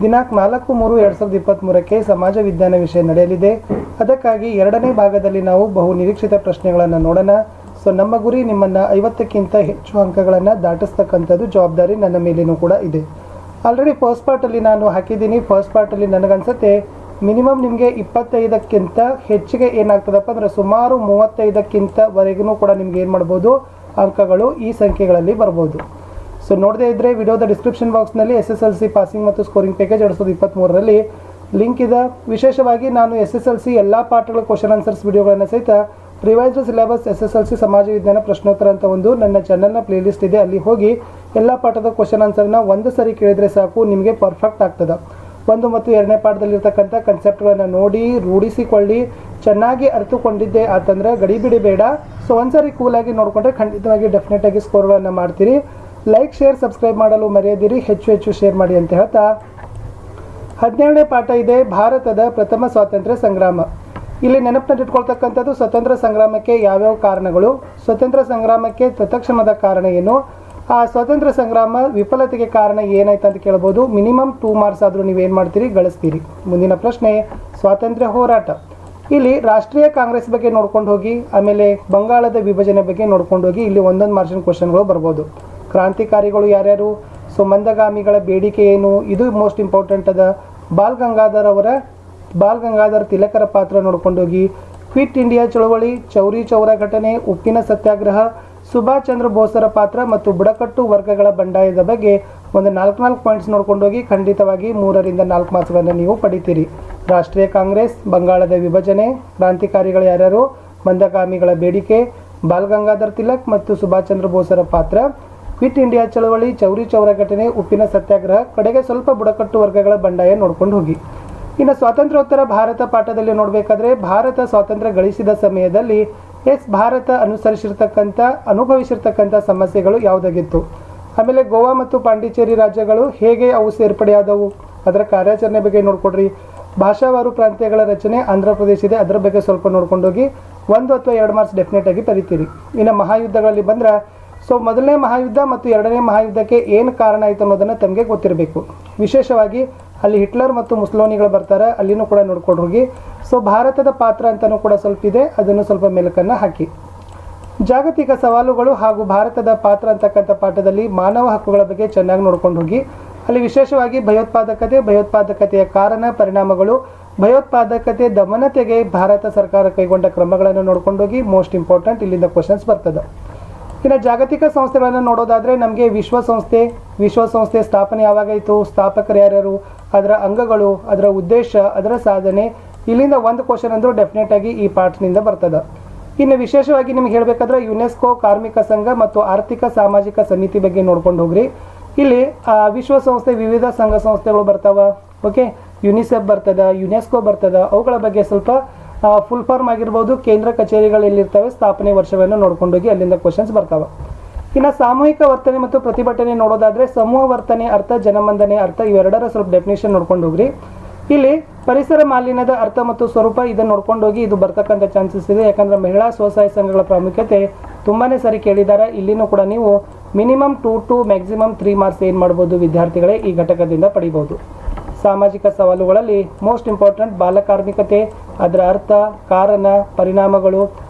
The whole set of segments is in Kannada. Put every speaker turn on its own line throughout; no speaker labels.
ದಿನಾಂಕ 4/3/2023ಕ್ಕೆ ಸಮಾಜ ವಿಜ್ಞಾನ ವಿಷಯ ನಡೆಯಲಿದೆ. ಅದಕ್ಕಾಗಿ ಎರಡನೇ ಭಾಗದಲ್ಲಿ ನಾವು ಬಹು ನಿರೀಕ್ಷಿತ ಪ್ರಶ್ನೆಗಳನ್ನು ನೋಡೋಣ. ಸೊ ನಮ್ಮ ಗುರಿ ನಿಮ್ಮನ್ನು 50ಕ್ಕಿಂತ ಹೆಚ್ಚು ಅಂಕಗಳನ್ನು ದಾಟಿಸ್ತಕ್ಕಂಥದ್ದು ಜವಾಬ್ದಾರಿ ನನ್ನ ಮೇಲೇನೂ ಕೂಡ ಇದೆ. ಆಲ್ರೆಡಿ ಫಸ್ಟ್ ಪಾರ್ಟಲ್ಲಿ ನಾನು ಹಾಕಿದ್ದೀನಿ. ಫಸ್ಟ್ ಪಾರ್ಟಲ್ಲಿ ನನಗನ್ಸುತ್ತೆ ಮಿನಿಮಮ್ ನಿಮಗೆ 25ಕ್ಕಿಂತ ಹೆಚ್ಚಿಗೆ ಏನಾಗ್ತದಪ್ಪ ಅಂದರೆ ಸುಮಾರು 35ಕ್ಕಿಂತವರೆಗೂ ಕೂಡ ನಿಮ್ಗೆ ಏನು ಮಾಡ್ಬೋದು, ಅಂಕಗಳು ಈ ಸಂಖ್ಯೆಗಳಲ್ಲಿ ಬರ್ಬೋದು. ಸೊ ನೋಡದೇ ಇದ್ದರೆ ವಿಡಿಯೋದ ಡಿಸ್ಕ್ರಿಪ್ಷನ್ ಬಾಕ್ಸ್ನಲ್ಲಿ SSLC ಪಾಸಿಂಗ್ ಮತ್ತು ಸ್ಕೋರಿಂಗ್ ಪ್ಯಾಕೇಜ್ 2023ರಲ್ಲಿ ಲಿಂಕ್ ಇದೆ. ವಿಶೇಷವಾಗಿ ನಾನು SSLC ಎಲ್ಲ ಪಾಠಗಳ ಕ್ವಶನ್ ಆನ್ಸರ್ಸ್ ವಿಡಿಯೋಗಳನ್ನು ಸಹಿತ ರಿವೈಸ್ಡ್ ಸಿಲೆಬಸ್ SSLC ಸಮಾಜ ವಿಜ್ಞಾನ ಪ್ರಶ್ನೋತ್ತರ ಅಂತ ಒಂದು ನನ್ನ ಚಾನಲ್ನ ಪ್ಲೇಲಿಸ್ಟ್ ಇದೆ. ಅಲ್ಲಿ ಹೋಗಿ ಎಲ್ಲ ಪಾಠದ ಕ್ವಶನ್ ಆನ್ಸರ್ನ ಒಂದು ಸರಿ ಕೇಳಿದರೆ ಸಾಕು, ನಿಮಗೆ ಪರ್ಫೆಕ್ಟ್ ಆಗ್ತದೆ. 1 ಮತ್ತು 2ನೇ ಪಾಠದಲ್ಲಿರ್ತಕ್ಕಂಥ ಕನ್ಸೆಪ್ಟ್ಗಳನ್ನು ನೋಡಿ ರೂಢಿಸಿಕೊಳ್ಳಿ. ಚೆನ್ನಾಗಿ ಅರ್ಥಕೊಂಡಿದ್ದೆ ಆತಂದ್ರೆ ಗಡಿಬಿಡಿ ಬೇಡ. ಸೊ ಒಂದ್ಸರಿ ಕೂಲಾಗಿ ನೋಡಿಕೊಂಡ್ರೆ ಖಂಡಿತವಾಗಿ ಡೆಫಿನೆಟಾಗಿ ಸ್ಕೋರ್ಗಳನ್ನು ಮಾಡ್ತೀರಿ. ಲೈಕ್, ಶೇರ್, ಸಬ್ಸ್ಕ್ರೈಬ್ ಮಾಡಲು ಮರೆಯದಿರಿ. ಹೆಚ್ಚು ಶೇರ್ ಮಾಡಿ ಅಂತ ಹೇಳ್ತಾ 17ನೇ ಪಾಠ ಇದೆ, ಭಾರತದ ಪ್ರಥಮ ಸ್ವಾತಂತ್ರ್ಯ ಸಂಗ್ರಾಮ. ಇಲ್ಲಿ ನೆನಪಿನಲ್ಲಿಟ್ಕೊಳ್ತಕ್ಕಂಥದ್ದು ಸ್ವತಂತ್ರ ಸಂಗ್ರಾಮಕ್ಕೆ ಯಾವ್ಯಾವ ಕಾರಣಗಳು, ಸ್ವತಂತ್ರ ಸಂಗ್ರಾಮಕ್ಕೆ ತತ್ಕ್ಷಣದ ಕಾರಣ ಏನು, ಆ ಸ್ವಾತಂತ್ರ್ಯ ಸಂಗ್ರಾಮ ವಿಫಲತೆಗೆ ಕಾರಣ ಏನಾಯ್ತು ಅಂತ ಕೇಳ್ಬೋದು. ಮಿನಿಮಮ್ 2 ಮಾರ್ಕ್ಸ್ ಆದರೂ ನೀವೇನು ಮಾಡ್ತೀರಿ, ಗಳಿಸ್ತೀರಿ. ಮುಂದಿನ ಪ್ರಶ್ನೆ ಸ್ವಾತಂತ್ರ್ಯ ಹೋರಾಟ. ಇಲ್ಲಿ ರಾಷ್ಟ್ರೀಯ ಕಾಂಗ್ರೆಸ್ ಬಗ್ಗೆ ನೋಡ್ಕೊಂಡು ಹೋಗಿ, ಆಮೇಲೆ ಬಂಗಾಳದ ವಿಭಜನೆ ಬಗ್ಗೆ ನೋಡ್ಕೊಂಡು ಹೋಗಿ. ಇಲ್ಲಿ ಒಂದೊಂದು ಮಾರ್ಕ್ಸಿನ ಕ್ವಶನ್ಗಳು ಬರ್ಬೋದು. ಕ್ರಾಂತಿಕಾರಿಗಳು ಯಾರ್ಯಾರು, ಸೊ ಮಂದಗಾಮಿಗಳ ಬೇಡಿಕೆ ಏನು, ಇದು ಮೋಸ್ಟ್ ಇಂಪಾರ್ಟೆಂಟ್ ಅದ. ಬಾಲ್ ಗಂಗಾಧರ ತಿಲಕರ ಪಾತ್ರ ನೋಡ್ಕೊಂಡು ಹೋಗಿ. ಕ್ವಿಟ್ ಇಂಡಿಯಾ ಚಳವಳಿ, ಚೌರಿ ಚೌರ ಘಟನೆ, ಉಪ್ಪಿನ ಸತ್ಯಾಗ್ರಹ, ಸುಭಾಷ್ ಚಂದ್ರ ಬೋಸರ ಪಾತ್ರ ಮತ್ತು ಬುಡಕಟ್ಟು ವರ್ಗಗಳ ಬಂಡಾಯದ ಬಗ್ಗೆ ಒಂದು 4 ಪಾಯಿಂಟ್ಸ್ ನೋಡ್ಕೊಂಡು ಹೋಗಿ. ಖಂಡಿತವಾಗಿ 3 ರಿಂದ 4 ಮಾರ್ಕ್ಸ್ಗಳನ್ನು ನೀವು ಪಡಿತೀರಿ. ರಾಷ್ಟ್ರೀಯ ಕಾಂಗ್ರೆಸ್, ಬಂಗಾಳದ ವಿಭಜನೆ, ಕ್ರಾಂತಿಕಾರಿಗಳು ಯಾರ್ಯಾರು, ಮಂದಗಾಮಿಗಳ ಬೇಡಿಕೆ, ಬಾಲ್ ಗಂಗಾಧರ್ ತಿಲಕ್ ಮತ್ತು ಸುಭಾಷ್ ಚಂದ್ರ ಬೋಸರ ಪಾತ್ರ, ಕ್ವಿಟ್ ಇಂಡಿಯಾ ಚಳವಳಿ, ಚೌರಿ ಚೌರ ಘಟನೆ, ಉಪ್ಪಿನ ಸತ್ಯಾಗ್ರಹ, ಕಡೆಗೆ ಸ್ವಲ್ಪ ಬುಡಕಟ್ಟು ವರ್ಗಗಳ ಬಂಡಾಯ ನೋಡ್ಕೊಂಡು ಹೋಗಿ. ಇನ್ನು ಸ್ವಾತಂತ್ರ್ಯೋತ್ತರ ಭಾರತ ಪಾಠದಲ್ಲಿ ನೋಡಬೇಕಾದ್ರೆ ಭಾರತ ಸ್ವಾತಂತ್ರ್ಯ ಗಳಿಸಿದ ಸಮಯದಲ್ಲಿ ಭಾರತ ಅನುಭವಿಸಿರ್ತಕ್ಕಂಥ ಸಮಸ್ಯೆಗಳು ಯಾವುದಾಗಿತ್ತು, ಆಮೇಲೆ ಗೋವಾ ಮತ್ತು ಪಾಂಡಿಚೇರಿ ರಾಜ್ಯಗಳು ಹೇಗೆ ಅವು ಸೇರ್ಪಡೆಯಾದವು, ಅದರ ಕಾರ್ಯಾಚರಣೆ ಬಗ್ಗೆ ನೋಡ್ಕೊಡ್ರಿ. ಭಾಷಾವಾರು ಪ್ರಾಂತ್ಯಗಳ ರಚನೆ ಆಂಧ್ರ ಪ್ರದೇಶ ಇದೆ, ಅದರ ಬಗ್ಗೆ ಸ್ವಲ್ಪ ನೋಡ್ಕೊಂಡೋಗಿ 1 ಅಥವಾ 2 ಮಾರ್ಕ್ಸ್ ಡೆಫಿನೆಟ್ ಆಗಿ ಬರೀತೀರಿ. ಇನ್ನು ಮಹಾಯುದ್ಧಗಳಲ್ಲಿ ಬಂದ್ರೆ, ಸೊ ಮೊದಲನೇ ಮಹಾಯುದ್ಧ ಮತ್ತು 2ನೇ ಮಹಾಯುದ್ಧಕ್ಕೆ ಏನು ಕಾರಣ ಆಯಿತು ಅನ್ನೋದನ್ನು ತಮಗೆ ಗೊತ್ತಿರಬೇಕು. ವಿಶೇಷವಾಗಿ ಅಲ್ಲಿ ಹಿಟ್ಲರ್ ಮತ್ತು ಮುಸ್ಲೋನಿಗಳು ಬರ್ತಾರೆ, ಅಲ್ಲಿನೂ ಕೂಡ ನೋಡ್ಕೊಂಡು ಹೋಗಿ. ಸೊ ಭಾರತದ ಪಾತ್ರ ಅಂತಲೂ ಕೂಡ ಸ್ವಲ್ಪ ಇದೆ, ಅದನ್ನು ಸ್ವಲ್ಪ ಮೆಲುಕನ್ನು ಹಾಕಿ. ಜಾಗತಿಕ ಸವಾಲುಗಳು ಹಾಗೂ ಭಾರತದ ಪಾತ್ರ ಅಂತಕ್ಕಂಥ ಪಾಠದಲ್ಲಿ ಮಾನವ ಹಕ್ಕುಗಳ ಬಗ್ಗೆ ಚೆನ್ನಾಗಿ ನೋಡ್ಕೊಂಡು ಹೋಗಿ. ಅಲ್ಲಿ ವಿಶೇಷವಾಗಿ ಭಯೋತ್ಪಾದಕತೆಯ ಕಾರಣ, ಪರಿಣಾಮಗಳು, ಭಯೋತ್ಪಾದಕತೆ ದಮನತೆಗೆ ಭಾರತ ಸರ್ಕಾರ ಕೈಗೊಂಡ ಕ್ರಮಗಳನ್ನು ನೋಡ್ಕೊಂಡು ಹೋಗಿ. ಮೋಸ್ಟ್ ಇಂಪಾರ್ಟೆಂಟ್, ಇಲ್ಲಿಂದ ಕ್ವಶನ್ಸ್ ಬರ್ತದೆ. ಇನ್ನು ಜಾಗತಿಕ ಸಂಸ್ಥೆಗಳನ್ನು ನೋಡೋದಾದರೆ ನಮಗೆ ವಿಶ್ವಸಂಸ್ಥೆ ಸ್ಥಾಪನೆ ಯಾವಾಗಾಯಿತು, ಸ್ಥಾಪಕರು ಯಾರ್ಯಾರು, ಅದರ ಅಂಗಗಳು, ಅದರ ಉದ್ದೇಶ, ಅದರ ಸಾಧನೆ, ಇಲ್ಲಿಂದ ಒಂದು ಕ್ವಶನ್ ಅಂದರೂ ಡೆಫಿನೆಟ್ ಆಗಿ ಈ ಪಾಠದಿಂದ ಬರ್ತದೆ. ಇನ್ನು ವಿಶೇಷವಾಗಿ ನಿಮ್ಗೆ ಹೇಳಬೇಕಾದ್ರೆ ಯುನೆಸ್ಕೋ, ಕಾರ್ಮಿಕ ಸಂಘ ಮತ್ತು ಆರ್ಥಿಕ ಸಾಮಾಜಿಕ ಸಮಿತಿ ಬಗ್ಗೆ ನೋಡ್ಕೊಂಡು ಹೋಗ್ರಿ. ಇಲ್ಲಿ ವಿಶ್ವಸಂಸ್ಥೆ ವಿವಿಧ ಸಂಘ ಸಂಸ್ಥೆಗಳು ಬರ್ತಾವ. ಓಕೆ, ಯುನಿಸೆಫ್ ಬರ್ತದ, ಯುನೆಸ್ಕೋ ಬರ್ತದ. ಅವುಗಳ ಬಗ್ಗೆ ಸ್ವಲ್ಪ ಫುಲ್ ಫಾರ್ಮ್ ಆಗಿರ್ಬೋದು, ಕೇಂದ್ರ ಕಚೇರಿಗಳು ಎಲ್ಲಿರ್ತವೆ, ಸ್ಥಾಪನೆ ವರ್ಷವನ್ನು ನೋಡ್ಕೊಂಡೋಗಿ ಅಲ್ಲಿಂದ ಕ್ವಶನ್ಸ್ ಬರ್ತಾವೆ. ಇನ್ನು ಸಾಮೂಹಿಕ ವರ್ತನೆ ಮತ್ತು ಪ್ರತಿಭಟನೆ ನೋಡೋದಾದರೆ ಸಮೂಹ ವರ್ತನೆ ಅರ್ಥ, ಜನಮಂದನೆ ಅರ್ಥ, ಇವೆರಡರ ಸ್ವಲ್ಪ ಡೆಫಿನೇಷನ್ ನೋಡ್ಕೊಂಡು ಹೋಗ್ರಿ. ಇಲ್ಲಿ ಪರಿಸರ ಮಾಲಿನ್ಯದ ಅರ್ಥ ಮತ್ತು ಸ್ವರೂಪ ಇದನ್ನು ನೋಡ್ಕೊಂಡೋಗಿ. ಇದು ಬರ್ತಕ್ಕಂಥ ಚಾನ್ಸಸ್ ಇದೆ, ಯಾಕಂದರೆ ಮಹಿಳಾ ಸ್ವಸಹಾಯ ಸಂಘಗಳ ಪ್ರಾಮುಖ್ಯತೆ ತುಂಬಾ ಸರಿ ಕೇಳಿದ್ದಾರೆ. ಇಲ್ಲಿನೂ ಕೂಡ ನೀವು ಮಿನಿಮಮ್ 2 to ಮ್ಯಾಕ್ಸಿಮಮ್ 3 ಮಾರ್ಕ್ಸ್ ಏನು ಮಾಡ್ಬೋದು ವಿದ್ಯಾರ್ಥಿಗಳೇ ಈ ಘಟಕದಿಂದ ಪಡಿಬೋದು. ಸಾಮಾಜಿಕ ಸವಾಲುಗಳಲ್ಲಿ ಮೋಸ್ಟ್ ಇಂಪಾರ್ಟೆಂಟ್ ಬಾಲಕಾರ್ಮಿಕತೆ, ಅದರ ಅರ್ಥ, ಕಾರಣ, ಪರಿಣಾಮಗಳು,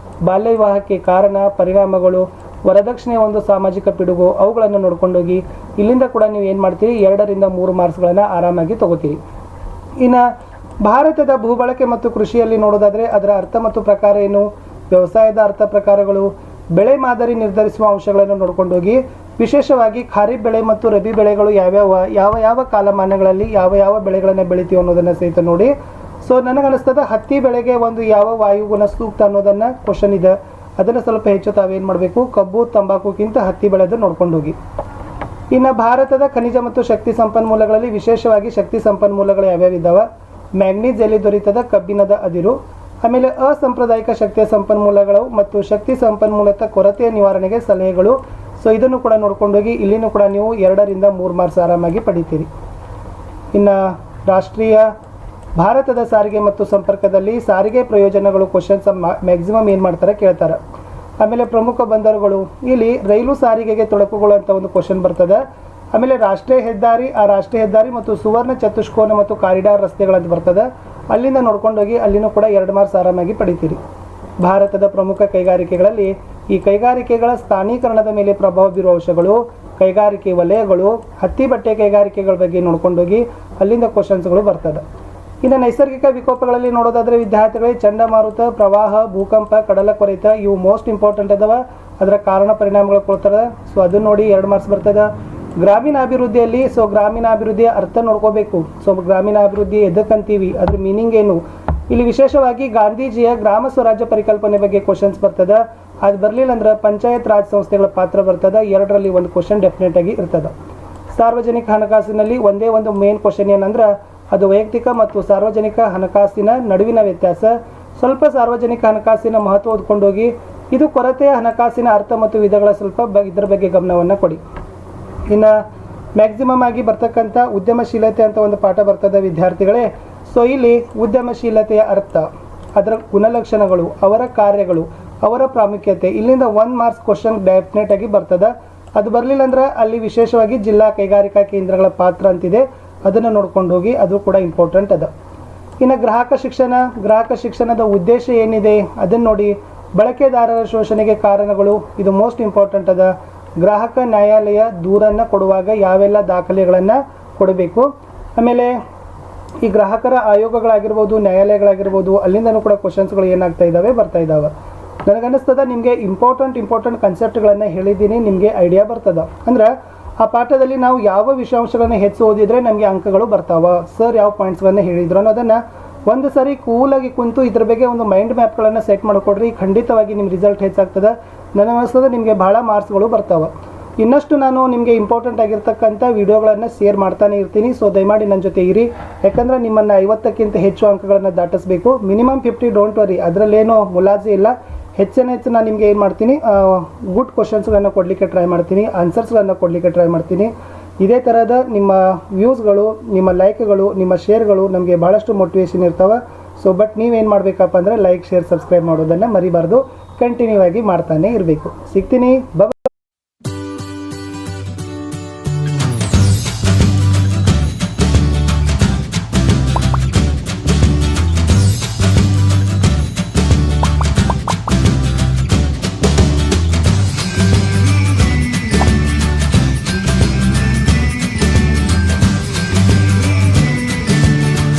ಬಾಲ್ಯ ವಿವಾಹಕ್ಕೆ ಕಾರಣ, ಪರಿಣಾಮಗಳು, ವರದಕ್ಷಿಣೆ ಒಂದು ಸಾಮಾಜಿಕ ಪಿಡುಗು, ಅವುಗಳನ್ನು ನೋಡ್ಕೊಂಡೋಗಿ. ಇಲ್ಲಿಂದ ಕೂಡ ನೀವು ಏನು ಮಾಡ್ತೀರಿ, 2 ರಿಂದ 3 ಮಾರ್ಕ್ಸ್ಗಳನ್ನು ಆರಾಮಾಗಿ ತಗೋತೀರಿ. ಇನ್ನು ಭಾರತದ ಭೂಬಳಕೆ ಮತ್ತು ಕೃಷಿಯಲ್ಲಿ ನೋಡೋದಾದರೆ ಅದರ ಅರ್ಥ ಮತ್ತು ಪ್ರಕಾರ ಏನು, ವ್ಯವಸಾಯದ ಅರ್ಥ ಪ್ರಕಾರಗಳು, ಬೆಳೆ ಮಾದರಿ ನಿರ್ಧರಿಸುವ ಅಂಶಗಳನ್ನು ನೋಡ್ಕೊಂಡೋಗಿ. ವಿಶೇಷವಾಗಿ ಖಾರಿಫ್ ಬೆಳೆ ಮತ್ತು ರಬಿ ಬೆಳೆಗಳು ಯಾವ ಕಾಲಮಾನಗಳಲ್ಲಿ ಯಾವ ಬೆಳೆಗಳನ್ನು ಬೆಳಿತೀವಿ ಅನ್ನೋದನ್ನು ಸಹಿತ ನೋಡಿ. ಸೊ ನನಗನ್ನಿಸ್ತದೆ ಹತ್ತಿ ಬೆಳೆಗೆ ಒಂದು ಯಾವ ವಾಯುಗುಣ ಸೂಕ್ತ ಅನ್ನೋದನ್ನು ಕ್ವಶನ್ ಇದೆ, ಅದನ್ನು ಸ್ವಲ್ಪ ಹೆಚ್ಚು ತಾವೇನು ಮಾಡಬೇಕು, ಕಬ್ಬು ತಂಬಾಕುಗಿಂತ ಹತ್ತಿ ಬೆಳೆದು ನೋಡ್ಕೊಂಡು ಹೋಗಿ. ಇನ್ನು ಭಾರತದ ಖನಿಜ ಮತ್ತು ಶಕ್ತಿ ಸಂಪನ್ಮೂಲಗಳಲ್ಲಿ ವಿಶೇಷವಾಗಿ ಶಕ್ತಿ ಸಂಪನ್ಮೂಲಗಳು ಯಾವ್ಯಾವ ಇದ್ದಾವೆ, ಮ್ಯಾಂಗ್ನೀಸ್ ಎಲ್ಲಿ ದೊರೀತದ, ಕಬ್ಬಿಣದ ಅದಿರು, ಆಮೇಲೆ ಅಸಾಂಪ್ರದಾಯಿಕ ಶಕ್ತಿಯ ಸಂಪನ್ಮೂಲಗಳು ಮತ್ತು ಶಕ್ತಿ ಸಂಪನ್ಮೂಲದ ಕೊರತೆಯ ನಿವಾರಣೆಗೆ ಸಲಹೆಗಳು. ಸೊ ಇದನ್ನು ಕೂಡ ನೋಡ್ಕೊಂಡೋಗಿ. ಇಲ್ಲಿನೂ ಕೂಡ ನೀವು 2 ರಿಂದ 3 ಮಾರ್ಕ್ಸ್ ಆರಾಮಾಗಿ ಪಡಿತೀರಿ. ಇನ್ನು ರಾಷ್ಟ್ರೀಯ ಭಾರತದ ಸಾರಿಗೆ ಮತ್ತು ಸಂಪರ್ಕದಲ್ಲಿ ಸಾರಿಗೆ ಪ್ರಯೋಜನಗಳು ಕ್ವಶನ್ಸ್ ಮ್ಯಾಕ್ಸಿಮಮ್ ಏನು ಮಾಡ್ತಾರೆ ಕೇಳ್ತಾರೆ. ಆಮೇಲೆ ಪ್ರಮುಖ ಬಂದರುಗಳು, ಇಲ್ಲಿ ರೈಲು ಸಾರಿಗೆಗೆ ತೊಡಕುಗಳು ಅಂತ ಒಂದು ಕ್ವಶನ್ ಬರ್ತದೆ. ಆಮೇಲೆ ರಾಷ್ಟ್ರೀಯ ಹೆದ್ದಾರಿ, ಆ ರಾಷ್ಟ್ರೀಯ ಹೆದ್ದಾರಿ ಮತ್ತು ಸುವರ್ಣ ಚತುಷ್ಕೋನ ಮತ್ತು ಕಾರಿಡಾರ್ ರಸ್ತೆಗಳಂತ ಬರ್ತದೆ, ಅಲ್ಲಿಂದ ನೋಡ್ಕೊಂಡೋಗಿ ಅಲ್ಲಿನೂ ಕೂಡ 2 ಮಾರ್ಕ್ಸ್ ಆರಾಮಾಗಿ ಪಡಿತೀರಿ. ಭಾರತದ ಪ್ರಮುಖ ಕೈಗಾರಿಕೆಗಳಲ್ಲಿ ಈ ಕೈಗಾರಿಕೆಗಳ ಸ್ಥಾನೀಕರಣದ ಮೇಲೆ ಪ್ರಭಾವ ಬೀರುವ ಅಂಶಗಳು, ಕೈಗಾರಿಕೆ ವಲಯಗಳು, ಹತ್ತಿ ಬಟ್ಟೆ ಕೈಗಾರಿಕೆಗಳ ಬಗ್ಗೆ ನೋಡ್ಕೊಂಡೋಗಿ ಅಲ್ಲಿಂದ ಕ್ವಶನ್ಸ್ಗಳು ಬರ್ತದೆ. ಇನ್ನು ನೈಸರ್ಗಿಕ ವಿಕೋಪಗಳಲ್ಲಿ ನೋಡೋದಾದ್ರೆ ವಿದ್ಯಾರ್ಥಿಗಳಿಗೆ ಚಂಡಮಾರುತ, ಪ್ರವಾಹ, ಭೂಕಂಪ, ಕಡಲ ಕೊರೆತ ಇವು ಮೋಸ್ಟ್ ಇಂಪಾರ್ಟೆಂಟ್ ಅದಾವ. ಅದರ ಕಾರಣ ಪರಿಣಾಮಗಳು ಕೊಡ್ತಾರೆ. ಸೊ ಅದನ್ನ ನೋಡಿ 2 ಮಾರ್ಕ್ಸ್ ಬರ್ತದೆ. ಗ್ರಾಮೀಣಾಭಿವೃದ್ಧಿಯಲ್ಲಿ ಗ್ರಾಮೀಣಾಭಿವೃದ್ಧಿಯ ಅರ್ಥ ನೋಡ್ಕೋಬೇಕು. ಗ್ರಾಮೀಣಾಭಿವೃದ್ಧಿ ಎದಕ್ಕಂತೀವಿ, ಅದ್ರ ಮೀನಿಂಗ್ ಏನು, ಇಲ್ಲಿ ವಿಶೇಷವಾಗಿ ಗಾಂಧೀಜಿಯ ಗ್ರಾಮ ಸ್ವರಾಜ್ಯ ಪರಿಕಲ್ಪನೆ ಬಗ್ಗೆ ಕ್ವಶನ್ಸ್ ಬರ್ತದೆ. ಅದು ಬರಲಿಲ್ಲ ಅಂದ್ರೆ ಪಂಚಾಯತ್ ರಾಜ್ ಸಂಸ್ಥೆಗಳ ಪಾತ್ರ ಬರ್ತದೆ. 2ರಲ್ಲಿ 1 ಕ್ವಶನ್ ಡೆಫಿನೆಟ್ ಆಗಿ ಇರ್ತದೆ. ಸಾರ್ವಜನಿಕ ಹಣಕಾಸಿನಲ್ಲಿ ಒಂದೇ ಒಂದು ಮೇನ್ ಕ್ವಶನ್ ಏನಂದ್ರೆ ಅದು ವೈಯಕ್ತಿಕ ಮತ್ತು ಸಾರ್ವಜನಿಕ ಹಣಕಾಸಿನ ನಡುವಿನ ವ್ಯತ್ಯಾಸ. ಸ್ವಲ್ಪ ಸಾರ್ವಜನಿಕ ಹಣಕಾಸಿನ ಮಹತ್ವ ಓದ್ಕೊಂಡೋಗಿ ಇದು ಕೊರತೆಯ ಹಣಕಾಸಿನ ಅರ್ಥ ಮತ್ತು ವಿಧಗಳ ಸ್ವಲ್ಪ ಇದರ ಬಗ್ಗೆ ಗಮನವನ್ನು ಕೊಡಿ. ಇನ್ನು ಮ್ಯಾಕ್ಸಿಮಮ್ ಆಗಿ ಬರ್ತಕ್ಕಂಥ ಉದ್ಯಮಶೀಲತೆ ಅಂತ ಒಂದು ಪಾಠ ಬರ್ತದೆ ವಿದ್ಯಾರ್ಥಿಗಳೇ. ಸೊ ಇಲ್ಲಿ ಉದ್ಯಮಶೀಲತೆಯ ಅರ್ಥ, ಅದರ ಗುಣಲಕ್ಷಣಗಳು, ಅವರ ಕಾರ್ಯಗಳು, ಅವರ ಪ್ರಾಮುಖ್ಯತೆ, ಇಲ್ಲಿಂದ 1 ಮಾರ್ಕ್ಸ್ ಕ್ವಶನ್ ಡೆಫಿನೆಟ್ ಆಗಿ ಬರ್ತದೆ. ಅದು ಬರಲಿಲ್ಲ ಅಂದ್ರೆ ಅಲ್ಲಿ ವಿಶೇಷವಾಗಿ ಜಿಲ್ಲಾ ಕೈಗಾರಿಕಾ ಕೇಂದ್ರಗಳ ಪಾತ್ರ ಅಂತಿದೆ, ಅದನ್ನು ನೋಡ್ಕೊಂಡು ಹೋಗಿ, ಅದು ಕೂಡ ಇಂಪಾರ್ಟೆಂಟ್ ಅದ. ಇನ್ನು ಗ್ರಾಹಕ ಶಿಕ್ಷಣದ ಉದ್ದೇಶ ಏನಿದೆ ಅದನ್ನು ನೋಡಿ. ಬಳಕೆದಾರರ ಶೋಷಣೆಗೆ ಕಾರಣಗಳು, ಇದು ಮೋಸ್ಟ್ ಇಂಪಾರ್ಟೆಂಟ್ ಅದ. ಗ್ರಾಹಕ ನ್ಯಾಯಾಲಯ ದೂರನ್ನು ಕೊಡುವಾಗ ಯಾವೆಲ್ಲ ದಾಖಲೆಗಳನ್ನು ಕೊಡಬೇಕು. ಆಮೇಲೆ ಈ ಗ್ರಾಹಕರ ಆಯೋಗಗಳಾಗಿರ್ಬೋದು, ನ್ಯಾಯಾಲಯಗಳಾಗಿರ್ಬೋದು, ಅಲ್ಲಿಂದನೂ ಕೂಡ ಕ್ವಶನ್ಸ್ಗಳು ಏನಾಗ್ತಾ ಬರ್ತಾ ಇದ್ದಾವೆ. ನನಗನ್ನಿಸ್ತದ ನಿಮಗೆ ಇಂಪಾರ್ಟೆಂಟ್ ಕನ್ಸೆಪ್ಟ್ಗಳನ್ನು ಹೇಳಿದ್ದೀನಿ, ನಿಮಗೆ ಐಡಿಯಾ ಬರ್ತದೆ. ಅಂದ್ರೆ ಆ ಪಾಠದಲ್ಲಿ ನಾವು ಯಾವ ವಿಷಯಾಂಶಗಳನ್ನು ಹೆಚ್ಚು ಓದಿದರೆ ನಮಗೆ ಅಂಕಗಳು ಬರ್ತಾವ, ಸರ್ ಯಾವ ಪಾಯಿಂಟ್ಸ್ಗಳನ್ನು ಹೇಳಿದ್ರು ಅನ್ನೋದನ್ನು ಒಂದು ಸರಿ ಕೂಲಾಗಿ ಕುಂತು ಇದ್ರ ಬಗ್ಗೆ ಒಂದು ಮೈಂಡ್ ಮ್ಯಾಪ್ಗಳನ್ನು ಸೆಟ್ ಮಾಡಿಕೊಡ್ರಿ. ಖಂಡಿತವಾಗಿ ನಿಮ್ಮ ರಿಸಲ್ಟ್ ಹೆಚ್ಚಾಗ್ತದೆ. ನನಗನ್ನಿಸ್ತದೆ ನಿಮಗೆ ಭಾಳ ಮಾರ್ಕ್ಸ್ಗಳು ಬರ್ತಾವೆ. ಇನ್ನಷ್ಟು ನಾನು ನಿಮಗೆ ಇಂಪಾರ್ಟೆಂಟ್ ಆಗಿರ್ತಕ್ಕಂಥ ವಿಡಿಯೋಗಳನ್ನು ಶೇರ್ ಮಾಡ್ತಾನೆ ಇರ್ತೀನಿ. ಸೊ ದಯಮಾಡಿ ನನ್ನ ಜೊತೆ ಇರಿ, ಯಾಕಂದರೆ ನಿಮ್ಮನ್ನು 50ಕ್ಕಿಂತ ಹೆಚ್ಚು ಅಂಕಗಳನ್ನು ದಾಟಿಸಬೇಕು. ಮಿನಿಮಮ್ 50, ಡೋಂಟ್ ವರಿ, ಅದರಲ್ಲೇನೋ ಮುಲಾಜಿ ಇಲ್ಲ. ಹೆಚ್ಚು ನಾನು ನಿಮಗೆ ಏನು ಮಾಡ್ತೀನಿ, ಗುಡ್ ಕ್ವಶನ್ಸ್ಗಳನ್ನು ಕೊಡಲಿಕ್ಕೆ ಟ್ರೈ ಮಾಡ್ತೀನಿ, ಆನ್ಸರ್ಸ್ಗಳನ್ನು ಕೊಡಲಿಕ್ಕೆ ಟ್ರೈ ಮಾಡ್ತೀನಿ. ಇದೇ ಥರದ ನಿಮ್ಮ ವ್ಯೂಸ್ಗಳು, ನಿಮ್ಮ ಲೈಕ್ಗಳು, ನಿಮ್ಮ ಶೇರ್ಗಳು ನಮಗೆ ಭಾಳಷ್ಟು ಮೋಟಿವೇಶನ್ ಇರ್ತಾವೆ. ಸೊ ಬಟ್ ನೀವೇನು ಮಾಡಬೇಕಪ್ಪ ಅಂದರೆ ಲೈಕ್, ಶೇರ್, ಸಬ್ಸ್ಕ್ರೈಬ್ ಮಾಡೋದನ್ನು ಮರಿಬಾರ್ದು. ಕಂಟಿನ್ಯೂ ಆಗಿ ಮಾಡ್ತಾನೆ ಇರಬೇಕು. ಸಿಗ್ತೀನಿ.